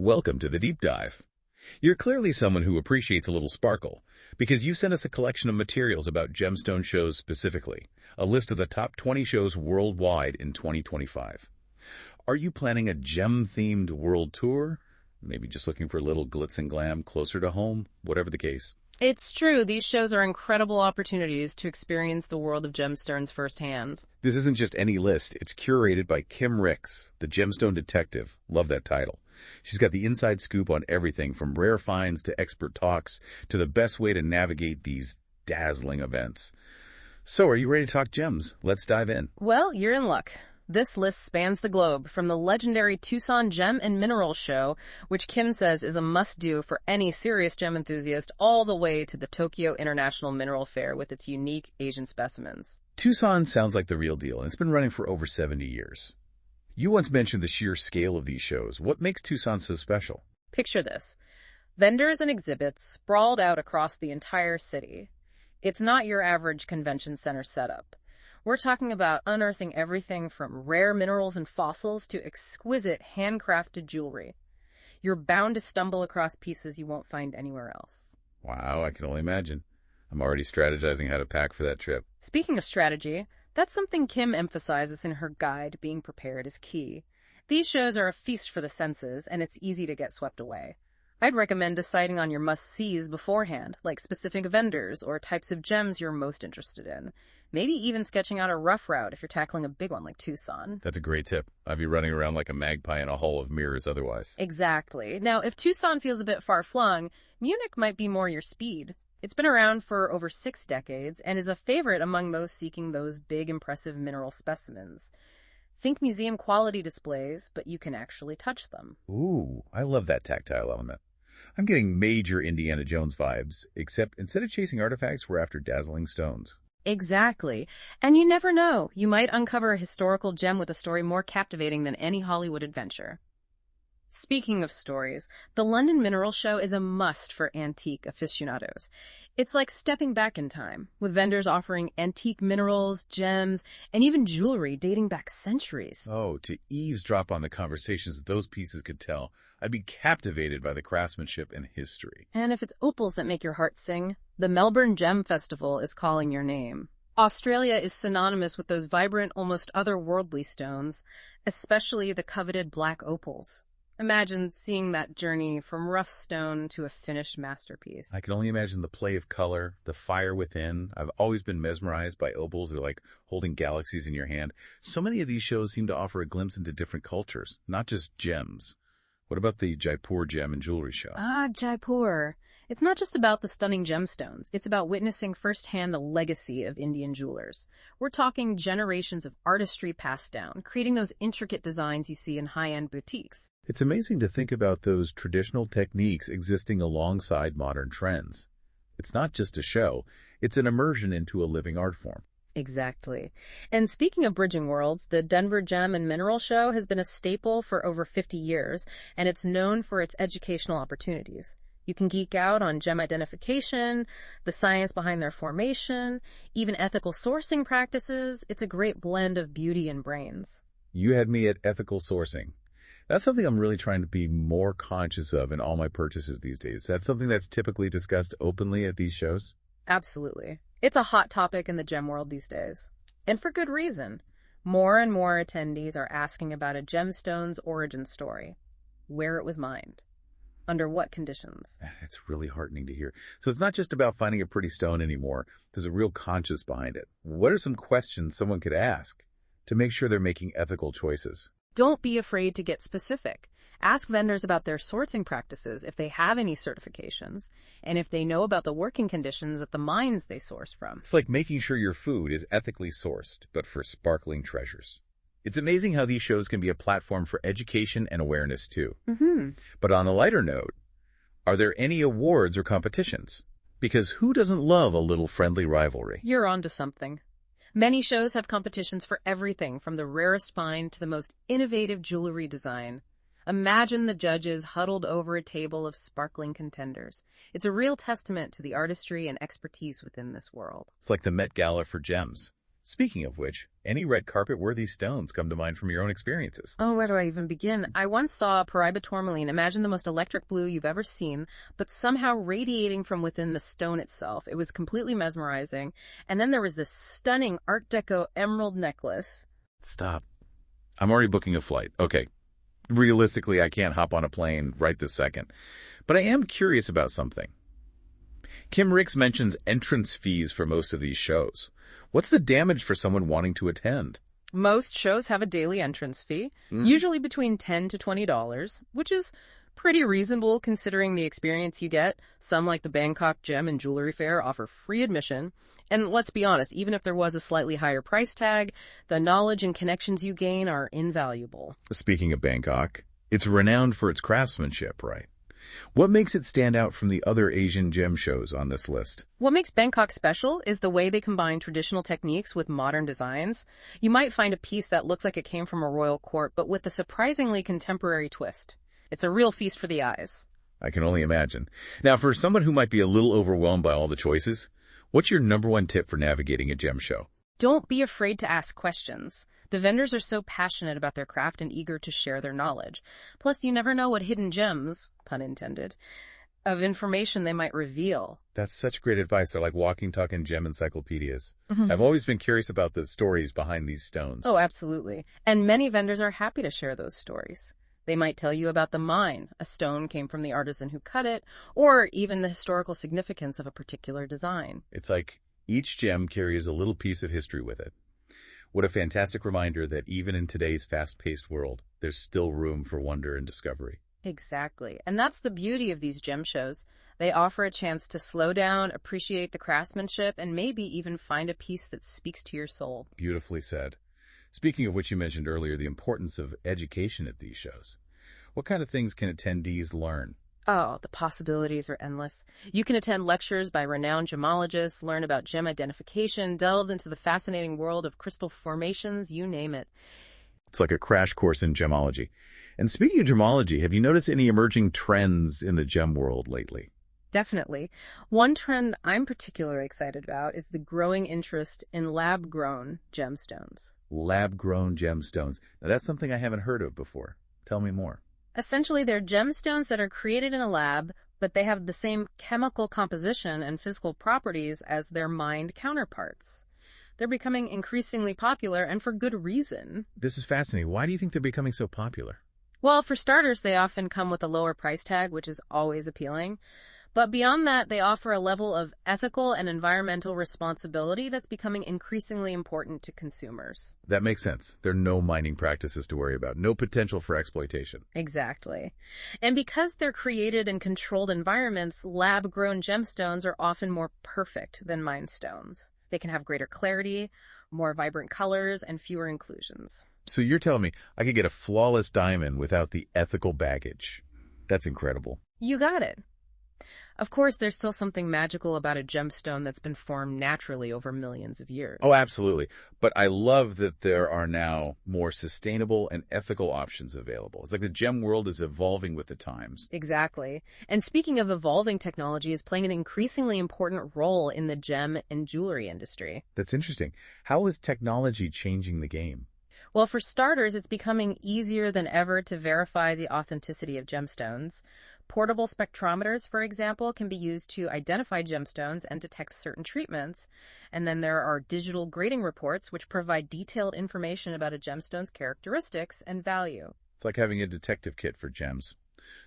Welcome to the Deep Dive. You're clearly someone who appreciates a little sparkle, because you sent us a collection of materials about gemstone shows specifically, a list of the top 20 shows worldwide in 2025. Are you planning a gem-themed world tour? Maybe just looking for a little glitz and glam closer to home? Whatever the case. It's true, these shows are incredible opportunities to experience the world of gemstones firsthand. This isn't just any list, it's curated by Kim Ricks, the Gemstone Detective. Love that title. She's got the inside scoop on everything from rare finds to expert talks to the best way to navigate these dazzling events. So, are you ready to talk gems? Let's dive in. Well, you're in luck. This list spans the globe, from the legendary Tucson Gem and Mineral Show, which Kim says is a must-do for any serious gem enthusiast, all the way to the Tokyo International Mineral Fair with its unique Asian specimens. Tucson sounds like the real deal, and it's been running for over 70 years. You once mentioned the sheer scale of these shows. What makes Tucson so special? Picture this. Vendors and exhibits sprawled out across the entire city. It's not your average convention center setup. We're talking about unearthing everything from rare minerals and fossils to exquisite handcrafted jewelry. You're bound to stumble across pieces you won't find anywhere else. Wow, I can only imagine. I'm already strategizing how to pack for that trip. Speaking of strategy, that's something Kim emphasizes in her guide, Being Prepared is Key. These shows are a feast for the senses, and it's easy to get swept away. I'd recommend deciding on your must-sees beforehand, like specific vendors or types of gems you're most interested in. Maybe even sketching out a rough route if you're tackling a big one like Tucson. That's a great tip. I'd be running around like a magpie in a hall of mirrors otherwise. Exactly. Now, if Tucson feels a bit far-flung, Munich might be more your speed. It's been around for over 6 decades and is a favorite among those seeking those big, impressive mineral specimens. Think museum-quality displays, but you can actually touch them. Ooh, I love that tactile element. I'm getting major Indiana Jones vibes, except instead of chasing artifacts, we're after dazzling stones. Exactly. And you never know. You might uncover a historical gem with a story more captivating than any Hollywood adventure. Speaking of stories, the London Mineral Show is a must for antique aficionados. It's like stepping back in time, with vendors offering antique minerals, gems, and even jewelry dating back centuries. Oh, to eavesdrop on the conversations that those pieces could tell, I'd be captivated by the craftsmanship and history. And if it's opals that make your heart sing, the Melbourne Gem Festival is calling your name. Australia is synonymous with those vibrant, almost otherworldly stones, especially the coveted black opals. Imagine seeing that journey from rough stone to a finished masterpiece. I can only imagine the play of color, the fire within. I've always been mesmerized by opals. They're like holding galaxies in your hand. So many of these shows seem to offer a glimpse into different cultures, not just gems. What about the Jaipur Gem and Jewelry Show? Jaipur. It's not just about the stunning gemstones. It's about witnessing firsthand the legacy of Indian jewelers. We're talking generations of artistry passed down, creating those intricate designs you see in high-end boutiques. It's amazing to think about those traditional techniques existing alongside modern trends. It's not just a show, it's an immersion into a living art form. Exactly. And speaking of bridging worlds, the Denver Gem and Mineral Show has been a staple for over 50 years, and it's known for its educational opportunities. You can geek out on gem identification, the science behind their formation, even ethical sourcing practices. It's a great blend of beauty and brains. You had me at ethical sourcing. That's something I'm really trying to be more conscious of in all my purchases these days. That's something that's typically discussed openly at these shows? Absolutely. It's a hot topic in the gem world these days. And for good reason. More and more attendees are asking about a gemstone's origin story, where it was mined, under what conditions. It's really heartening to hear. So it's not just about finding a pretty stone anymore. There's a real conscience behind it. What are some questions someone could ask to make sure they're making ethical choices? Don't be afraid to get specific. Ask vendors about their sourcing practices, if they have any certifications, and if they know about the working conditions at the mines they source from. It's like making sure your food is ethically sourced, but for sparkling treasures. It's amazing how these shows can be a platform for education and awareness, too. But on a lighter note, are there any awards or competitions? Because who doesn't love a little friendly rivalry? You're onto something. Many shows have competitions for everything from the rarest find to the most innovative jewelry design. Imagine the judges huddled over a table of sparkling contenders. It's a real testament to the artistry and expertise within this world. It's like the Met Gala for gems. Speaking of which, any red carpet-worthy stones come to mind from your own experiences? Oh, where do I even begin? I once saw a Paraiba tourmaline, imagine the most electric blue you've ever seen, but somehow radiating from within the stone itself. It was completely mesmerizing. And then there was this stunning Art Deco emerald necklace. Stop. I'm already booking a flight. Okay. Realistically, I can't hop on a plane right this second. But I am curious about something. Kim Ricks mentions entrance fees for most of these shows. What's the damage for someone wanting to attend? Most shows have a daily entrance fee, usually between $10 to $20, which is pretty reasonable considering the experience you get. Some, like the Bangkok Gem and Jewelry Fair, offer free admission. And let's be honest, even if there was a slightly higher price tag, the knowledge and connections you gain are invaluable. Speaking of Bangkok, it's renowned for its craftsmanship, right? What makes it stand out from the other Asian gem shows on this list? What makes Bangkok special is the way they combine traditional techniques with modern designs. You might find a piece that looks like it came from a royal court, but with a surprisingly contemporary twist. It's a real feast for the eyes. I can only imagine. Now, for someone who might be a little overwhelmed by all the choices, what's your number one tip for navigating a gem show? Don't be afraid to ask questions. The vendors are so passionate about their craft and eager to share their knowledge. Plus, you never know what hidden gems, pun intended, of information they might reveal. That's such great advice. They're like walking, talking gem encyclopedias. I've always been curious about the stories behind these stones. Oh, absolutely. And many vendors are happy to share those stories. They might tell you about the mine, a stone came from the artisan who cut it, or even the historical significance of a particular design. It's like each gem carries a little piece of history with it. What a fantastic reminder that even in today's fast-paced world, there's still room for wonder and discovery. Exactly. And that's the beauty of these gem shows. They offer a chance to slow down, appreciate the craftsmanship, and maybe even find a piece that speaks to your soul. Beautifully said. Speaking of which, you mentioned earlier the importance of education at these shows. What kind of things can attendees learn? Oh, the possibilities are endless. You can attend lectures by renowned gemologists, learn about gem identification, delve into the fascinating world of crystal formations, you name it. It's like a crash course in gemology. And speaking of gemology, have you noticed any emerging trends in the gem world lately? Definitely. One trend I'm particularly excited about is the growing interest in lab-grown gemstones. Lab-grown gemstones. Now, that's something I haven't heard of before. Tell me more. Essentially, they're gemstones that are created in a lab, but they have the same chemical composition and physical properties as their mined counterparts. They're becoming increasingly popular, and for good reason. This is fascinating. Why do you think they're becoming so popular? Well, for starters, they often come with a lower price tag, which is always appealing. But beyond that, they offer a level of ethical and environmental responsibility that's becoming increasingly important to consumers. That makes sense. There are no mining practices to worry about, no potential for exploitation. Exactly. And because they're created in controlled environments, lab-grown gemstones are often more perfect than mined stones. They can have greater clarity, more vibrant colors, and fewer inclusions. So you're telling me I could get a flawless diamond without the ethical baggage? That's incredible. You got it. Of course, there's still something magical about a gemstone that's been formed naturally over millions of years. Oh, absolutely. But I love that there are now more sustainable and ethical options available. It's like the gem world is evolving with the times. Exactly. And speaking of evolving, technology is playing an increasingly important role in the gem and jewelry industry. That's interesting. How is technology changing the game? Well, for starters, it's becoming easier than ever to verify the authenticity of gemstones. Portable spectrometers, for example, can be used to identify gemstones and detect certain treatments. And then there are digital grading reports, which provide detailed information about a gemstone's characteristics and value. It's like having a detective kit for gems.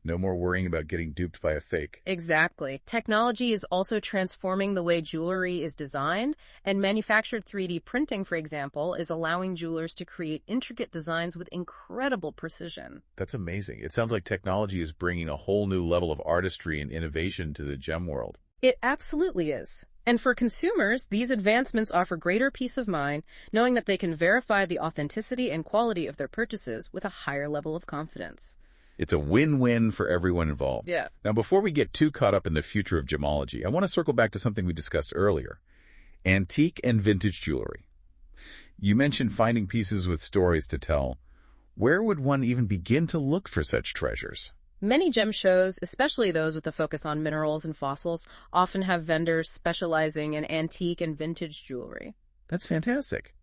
No more worrying about getting duped by a fake. Exactly. Technology is also transforming the way jewelry is designed, and manufactured 3D printing, for example, is allowing jewelers to create intricate designs with incredible precision. That's amazing. It sounds like technology is bringing a whole new level of artistry and innovation to the gem world. It absolutely is. And for consumers, these advancements offer greater peace of mind, knowing that they can verify the authenticity and quality of their purchases with a higher level of confidence. It's a win-win for everyone involved. Yeah. Now, before we get too caught up in the future of gemology, I want to circle back to something we discussed earlier. Antique and vintage jewelry. You mentioned finding pieces with stories to tell. Where would one even begin to look for such treasures? Many gem shows, especially those with a focus on minerals and fossils, often have vendors specializing in antique and vintage jewelry. That's fantastic.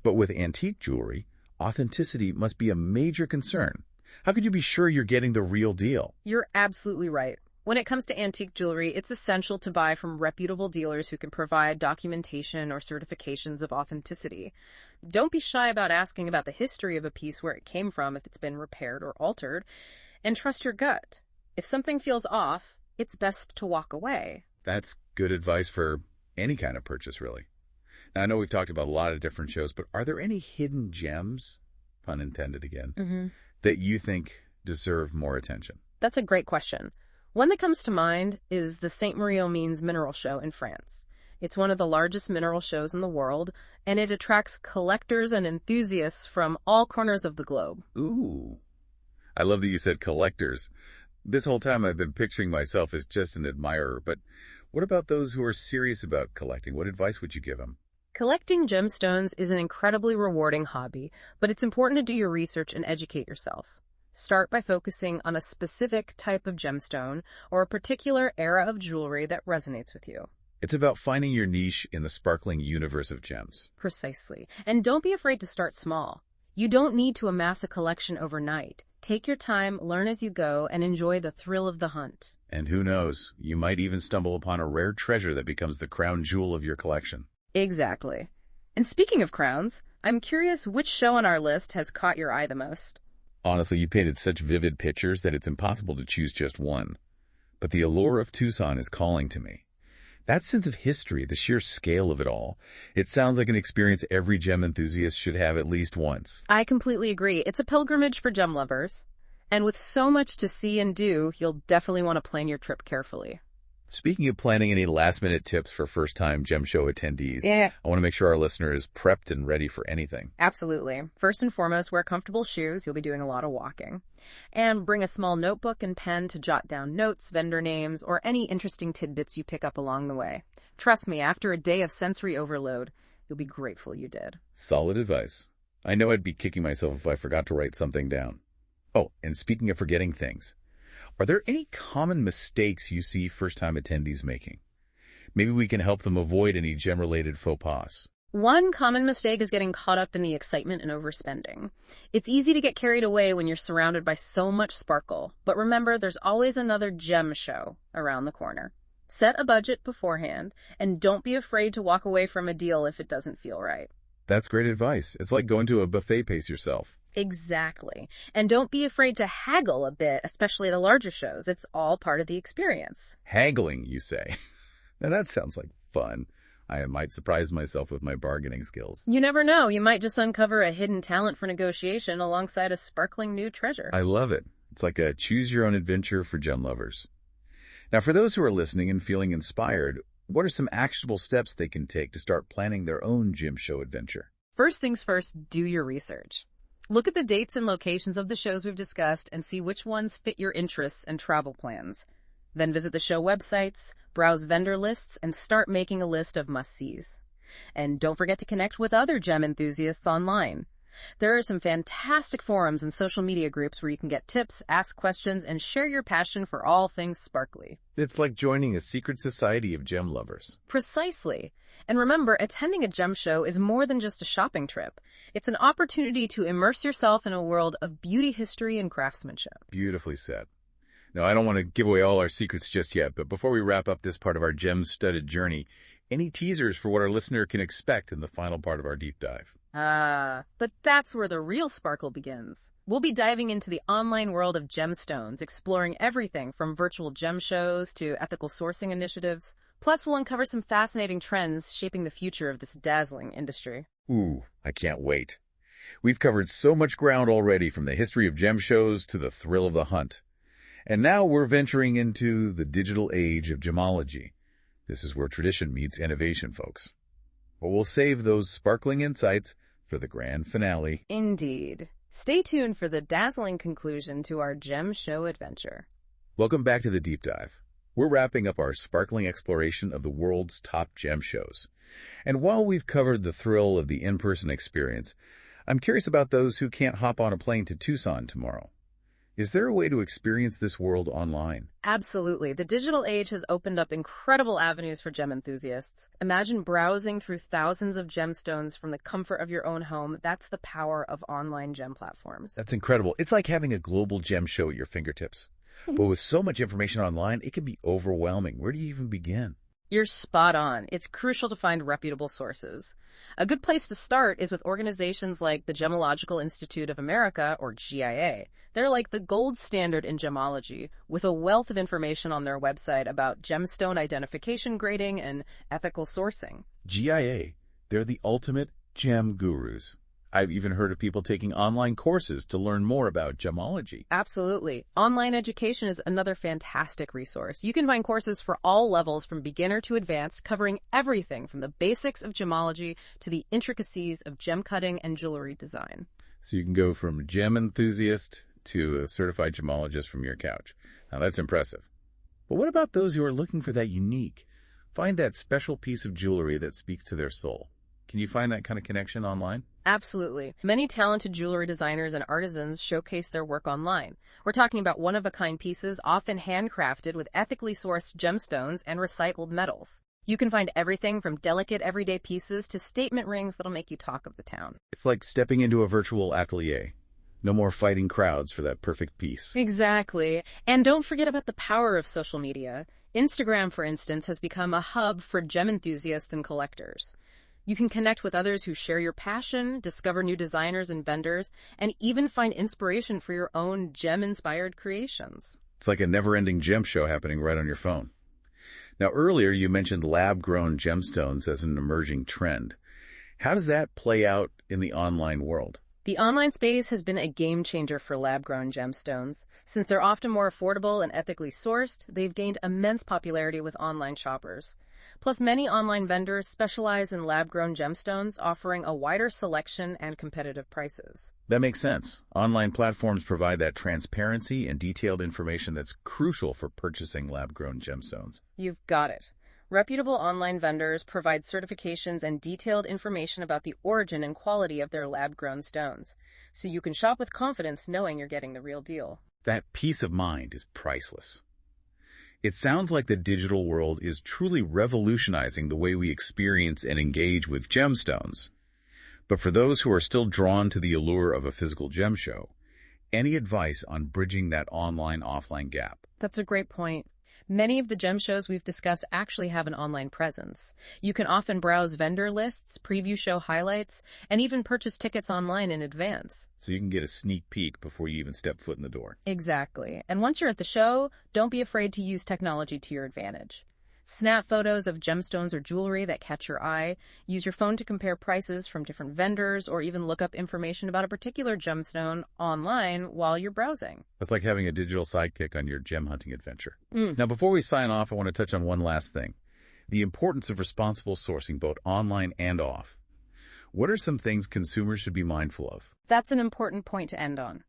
But with antique jewelry, authenticity must be a major concern. How could you be sure you're getting the real deal? You're absolutely right. When it comes to antique jewelry, it's essential to buy from reputable dealers who can provide documentation or certifications of authenticity. Don't be shy about asking about the history of a piece, where it came from, if it's been repaired or altered, and trust your gut. If something feels off, it's best to walk away. That's good advice for any kind of purchase, really. Now, I know we've talked about a lot of different shows, but are there any hidden gems, pun intended again, that you think deserve more attention? That's a great question. One that comes to mind is the Saint-Marie-aux-Mines Mineral Show in France. It's one of the largest mineral shows in the world, and it attracts collectors and enthusiasts from all corners of the globe. Ooh. I love that you said collectors. This whole time I've been picturing myself as just an admirer, but what about those who are serious about collecting? What advice would you give them? Collecting gemstones is an incredibly rewarding hobby, but it's important to do your research and educate yourself. Start by focusing on a specific type of gemstone or a particular era of jewelry that resonates with you. It's about finding your niche in the sparkling universe of gems. Precisely. And don't be afraid to start small. You don't need to amass a collection overnight. Take your time, learn as you go, and enjoy the thrill of the hunt. And who knows, you might even stumble upon a rare treasure that becomes the crown jewel of your collection. Exactly. And speaking of crowns, I'm curious which show on our list has caught your eye the most. Honestly, you painted such vivid pictures that it's impossible to choose just one. But the allure of Tucson is calling to me. That sense of history, the sheer scale of it all, it sounds like an experience every gem enthusiast should have at least once. I completely agree. It's a pilgrimage for gem lovers. And with so much to see and do, you'll definitely want to plan your trip carefully. Speaking of planning, any last-minute tips for first-time gem show attendees? Yeah. I want to make sure our listener is prepped and ready for anything. Absolutely. First and foremost, wear comfortable shoes. You'll be doing a lot of walking. And bring a small notebook and pen to jot down notes, vendor names, or any interesting tidbits you pick up along the way. Trust me, after a day of sensory overload, you'll be grateful you did. Solid advice. I know I'd be kicking myself if I forgot to write something down. Oh, and speaking of forgetting things, are there any common mistakes you see first-time attendees making? Maybe we can help them avoid any gem-related faux pas. One common mistake is getting caught up in the excitement and overspending. It's easy to get carried away when you're surrounded by so much sparkle, but remember, there's always another gem show around the corner. Set a budget beforehand, and don't be afraid to walk away from a deal if it doesn't feel right. That's great advice. It's like going to a buffet pace yourself. Exactly. And don't be afraid to haggle a bit, especially at the larger shows. It's all part of the experience. Haggling, you say? Now that sounds like fun. I might surprise myself with my bargaining skills. You never know. You might just uncover a hidden talent for negotiation alongside a sparkling new treasure. I love it. It's like a choose-your-own-adventure for gem lovers. Now, for those who are listening and feeling inspired, what are some actionable steps they can take to start planning their own gem show adventure? First things first, do your research. Look at the dates and locations of the shows we've discussed and see which ones fit your interests and travel plans. Then visit the show websites, browse vendor lists, and start making a list of must-sees. And don't forget to connect with other gem enthusiasts online. There are some fantastic forums and social media groups where you can get tips, ask questions, and share your passion for all things sparkly. It's like joining a secret society of gem lovers. Precisely. And remember, attending a gem show is more than just a shopping trip. It's an opportunity to immerse yourself in a world of beauty, history, and craftsmanship. Beautifully said. Now, I don't want to give away all our secrets just yet, but before we wrap up this part of our gem-studded journey, any teasers for what our listener can expect in the final part of our deep dive? But that's where the real sparkle begins. We'll be diving into the online world of gemstones, exploring everything from virtual gem shows to ethical sourcing initiatives. Plus, we'll uncover some fascinating trends shaping the future of this dazzling industry. Ooh, I can't wait. We've covered so much ground already, from the history of gem shows to the thrill of the hunt. And now we're venturing into the digital age of Gemmology. This is where tradition meets innovation, folks. But we'll save those sparkling insights for the grand finale. Indeed. Stay tuned for the dazzling conclusion to our gem show adventure. Welcome back to the deep dive. We're wrapping up our sparkling exploration of the world's top gem shows. And while we've covered the thrill of the in-person experience, I'm curious about those who can't hop on a plane to Tucson tomorrow. Is there a way to experience this world online? Absolutely. The digital age has opened up incredible avenues for gem enthusiasts. Imagine browsing through thousands of gemstones from the comfort of your own home. That's the power of online gem platforms. That's incredible. It's like having a global gem show at your fingertips. But with so much information online, it can be overwhelming. Where do you even begin? You're spot on. It's crucial to find reputable sources. A good place to start is with organizations like the Gemmological Institute of America, or GIA. They're like the gold standard in gemmology, with a wealth of information on their website about gemstone identification grading and ethical sourcing. GIA, they're the ultimate gem gurus. I've even heard of people taking online courses to learn more about gemmology. Absolutely. Online education is another fantastic resource. You can find courses for all levels from beginner to advanced, covering everything from the basics of gemmology to the intricacies of gem cutting and jewelry design. So you can go from gem enthusiast to a certified gemologist from your couch. Now that's impressive. But what about those who are looking for that unique, find that special piece of jewelry that speaks to their soul? Can you find that kind of connection online? Absolutely. Many talented jewelry designers and artisans showcase their work online. We're talking about one-of-a-kind pieces, often handcrafted with ethically sourced gemstones and recycled metals. You can find everything from delicate everyday pieces to statement rings that'll make you talk of the town. It's like stepping into a virtual atelier. No more fighting crowds for that perfect piece. Exactly. And don't forget about the power of social media. Instagram, for instance, has become a hub for gem enthusiasts and collectors. You can connect with others who share your passion, discover new designers and vendors, and even find inspiration for your own gem-inspired creations. It's like a never-ending gem show happening right on your phone. Now, earlier you mentioned lab-grown gemstones as an emerging trend. How does that play out in the online world? The online space has been a game changer for lab-grown gemstones. Since they're often more affordable and ethically sourced, they've gained immense popularity with online shoppers. Plus, many online vendors specialize in lab-grown gemstones, offering a wider selection and competitive prices. That makes sense. Online platforms provide that transparency and detailed information that's crucial for purchasing lab-grown gemstones. You've got it. Reputable online vendors provide certifications and detailed information about the origin and quality of their lab-grown stones, so you can shop with confidence knowing you're getting the real deal. That peace of mind is priceless. It sounds like the digital world is truly revolutionizing the way we experience and engage with gemstones. But for those who are still drawn to the allure of a physical gem show, any advice on bridging that online-offline gap? That's a great point. Many of the gem shows we've discussed actually have an online presence. You can often browse vendor lists, preview show highlights, and even purchase tickets online in advance. So you can get a sneak peek before you even step foot in the door. Exactly. And once you're at the show, don't be afraid to use technology to your advantage. Snap photos of gemstones or jewelry that catch your eye. Use your phone to compare prices from different vendors or even look up information about a particular gemstone online while you're browsing. It's like having a digital sidekick on your gem hunting adventure. Now, before we sign off, I want to touch on one last thing. The importance of responsible sourcing both online and off. What are some things consumers should be mindful of? That's an important point to end on.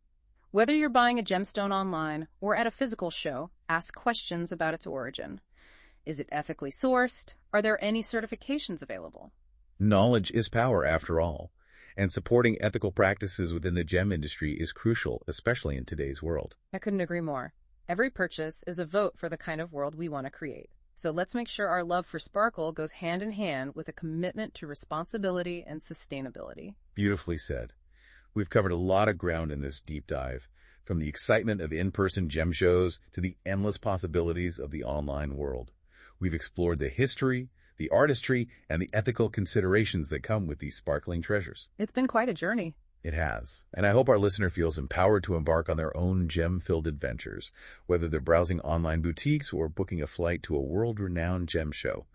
Whether you're buying a gemstone online or at a physical show, ask questions about its origin. Is it ethically sourced? Are there any certifications available? Knowledge is power, after all, and supporting ethical practices within the gem industry is crucial, especially in today's world. I couldn't agree more. Every purchase is a vote for the kind of world we want to create. So let's make sure our love for sparkle goes hand in hand with a commitment to responsibility and sustainability. Beautifully said. We've covered a lot of ground in this deep dive, from the excitement of in-person gem shows to the endless possibilities of the online world. We've explored the history, the artistry, and the ethical considerations that come with these sparkling treasures. It's been quite a journey. It has, and I hope our listener feels empowered to embark on their own gem-filled adventures, whether they're browsing online boutiques or booking a flight to a world-renowned gem show.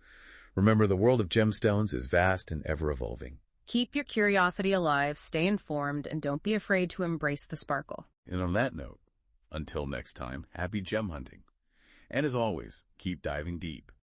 Remember, the world of gemstones is vast and ever-evolving. Keep your curiosity alive, stay informed, and don't be afraid to embrace the sparkle. And on that note, until next time, happy gem hunting. And as always, keep diving deep.